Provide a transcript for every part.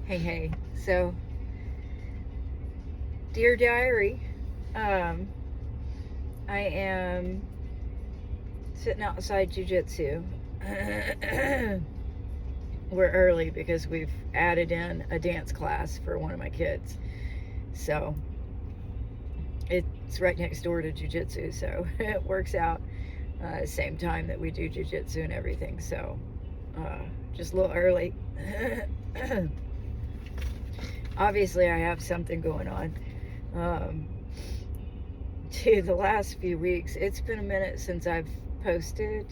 Hey. So, dear diary, um, I am sitting outside jujitsu. We're early because we've added in a dance class for one of my kids. So, it's right next door to jujitsu, so it works out. Same time that we do jujitsu and everything. So, just a little early. Obviously, I have something going on. Um, the last few weeks, it's been a minute since I've posted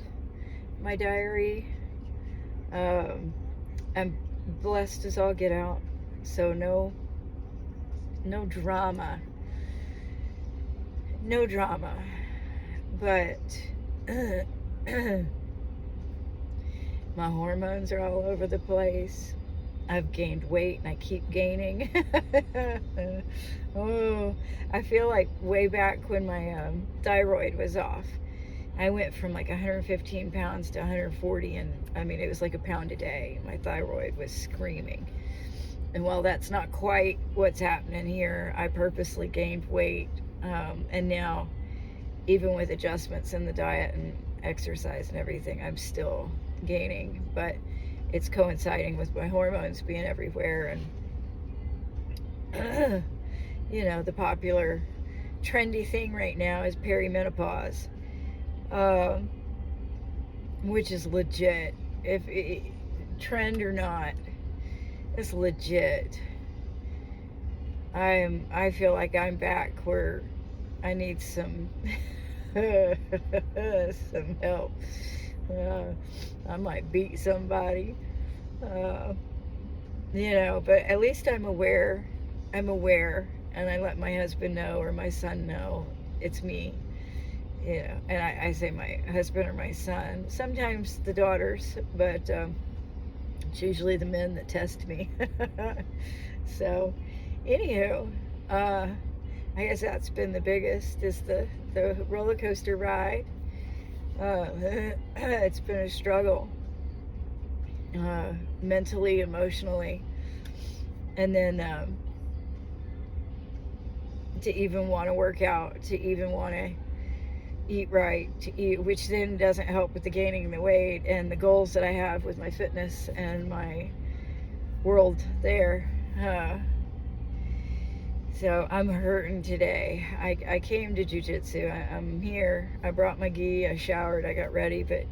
my diary. Um, I'm blessed as all get out, so no drama, no drama. But my hormones are all over the place. I've gained weight and I keep gaining. Oh, I feel like way back when my thyroid was off. I went from like 115 pounds to 140, and I mean, it was like a pound a day. My thyroid was screaming. And while that's not quite what's happening here, I purposely gained weight. And now, even with adjustments in the diet and exercise and everything, I'm still gaining. But it's coinciding with my hormones being everywhere. And, the popular trendy thing right now is perimenopause. Um, which is legit. If it, trend or not, it's legit. I feel like I'm back where I need some some help. Uh, I might beat somebody, uh, but at least I'm aware. I'm aware, and I let my husband know or my son know it's me. And I say my husband or my son, sometimes the daughters, but it's usually the men that test me. So, anywho, uh, I guess that's been the biggest, is the roller coaster ride. Uh, it's been a struggle, mentally, emotionally, and then to even want to work out, to even want to eat right, to eat, which then doesn't help with the gaining the weight and the goals that I have with my fitness and my world there. So I'm hurting today. I came to jujitsu. I'm here. I brought my gi. I showered. I got ready, but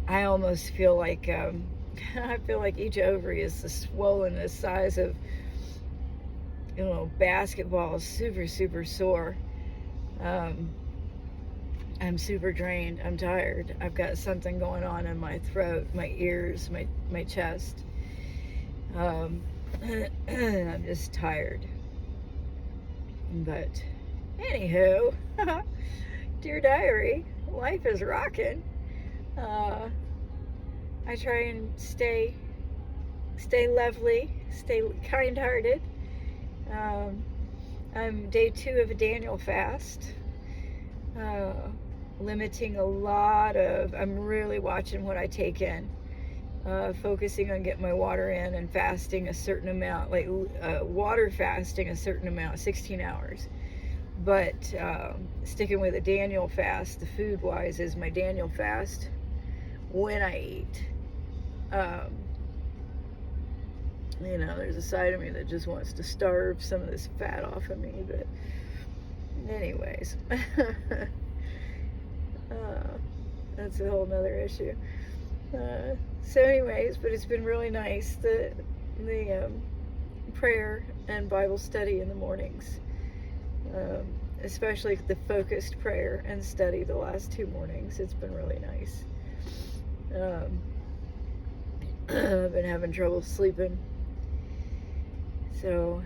I almost feel like I feel like each ovary is the swollen the size of basketball. Super super sore. Um, I'm super drained. I'm tired. I've got something going on in my throat, my ears, my chest. I'm just tired. But anywho, dear diary, life is rocking. Uh, I try and stay lovely, stay kind-hearted. I'm day 2 of a Daniel fast. Uh, Limiting a lot of, I'm really watching what I take in, focusing on getting my water in and fasting a certain amount, like water fasting a certain amount, 16 hours. But sticking with a Daniel fast, the food wise, is my Daniel fast when I eat. There's a side of me that just wants to starve some of this fat off of me, but anyways. That's a whole nother issue. So anyways, but it's been really nice, the prayer and Bible study in the mornings, especially the focused prayer and study the last 2 mornings. It's been really nice. I've been having trouble sleeping, so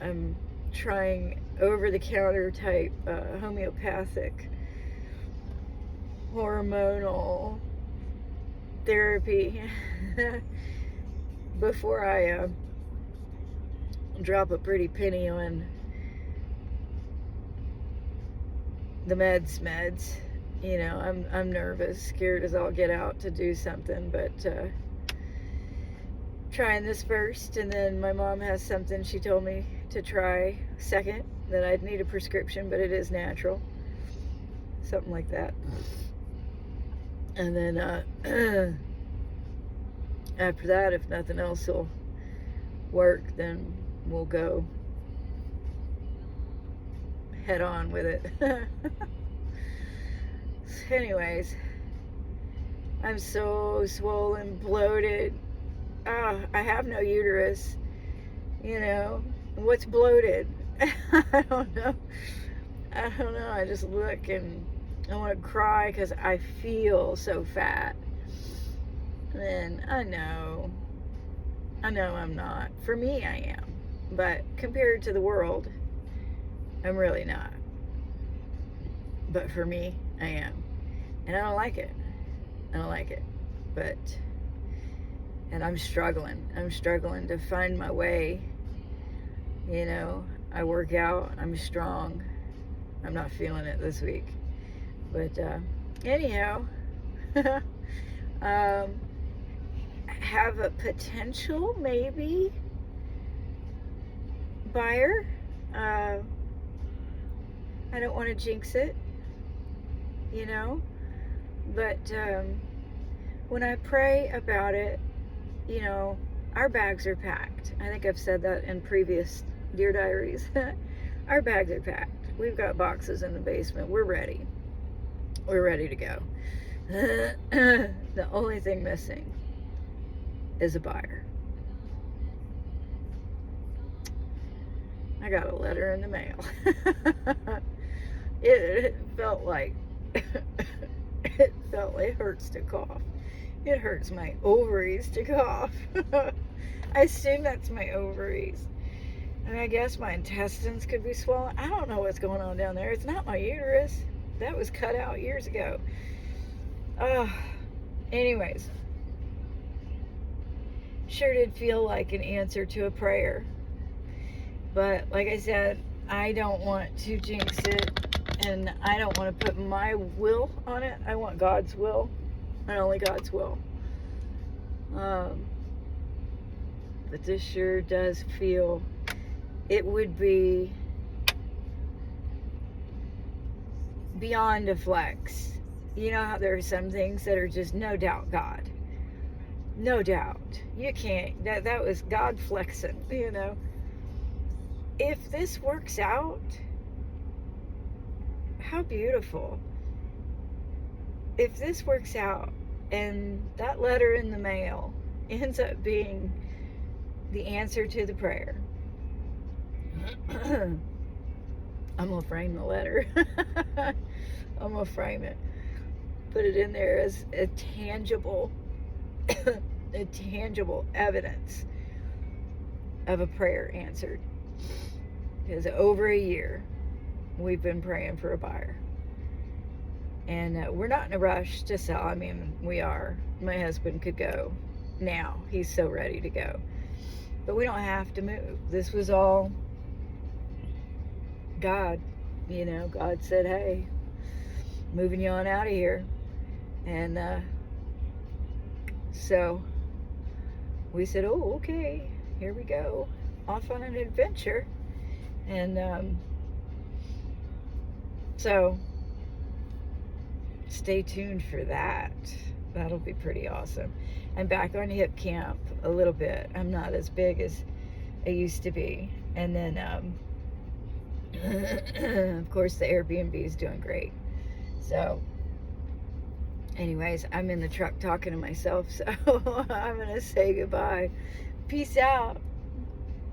I'm trying over-the-counter type homeopathic hormonal therapy before I drop a pretty penny on the meds. I'm nervous, scared as all get out to do something, but trying this first, and then my mom has something she told me to try second that I'd need a prescription, but it is natural. Something like that. And then after that, if nothing else will work, then we'll go head on with it. Anyways, I'm so swollen, bloated. I have no uterus. You know, what's bloated? I don't know. I don't know. I just look and I want to cry because I feel so fat. And I know I'm not. For me, I am. But compared to the world, I'm really not. But for me, I am. And I don't like it. I don't like it. And I'm struggling. I'm struggling to find my way. You know, I work out. I'm strong. I'm not feeling it this week. But anyhow, have a potential, maybe, buyer. I don't want to jinx it, you know. But when I pray about it, you know, our bags are packed. I think I've said that in previous Dear Diaries. Our bags are packed. We've got boxes in the basement. We're ready. We're ready to go. The only thing missing is a buyer. I got a letter in the mail. It felt like it hurts to cough. It hurts my ovaries to cough. I assume that's my ovaries. And I guess my intestines could be swollen. I don't know what's going on down there. It's not my uterus. That was cut out years ago. Anyways. Sure did feel like an answer to a prayer. But like I said, I don't want to jinx it. And I don't want to put my will on it. I want God's will. And only God's will. But this sure does feel, it would be beyond a flex. You know how there are some things that are just no doubt God. No doubt. You can't, that was God flexing, you know. If this works out, how beautiful. If this works out and that letter in the mail ends up being the answer to the prayer, I'm gonna frame the letter. I'm gonna frame it, put it in there as a tangible a tangible evidence of a prayer answered. Because over a year we've been praying for a buyer, and we're not in a rush to sell. I mean, we are. My husband could go now. He's so ready to go, but we don't have to move. This was all God. You know, God said, hey, moving you on out of here. And so we said, oh, okay, here we go, off on an adventure. And so stay tuned for that. That'll be pretty awesome. I'm back on hip camp a little bit. I'm not as big as I used to be. And then of course the Airbnb is doing great. So anyways, I'm in the truck talking to myself, so I'm gonna say goodbye. Peace out.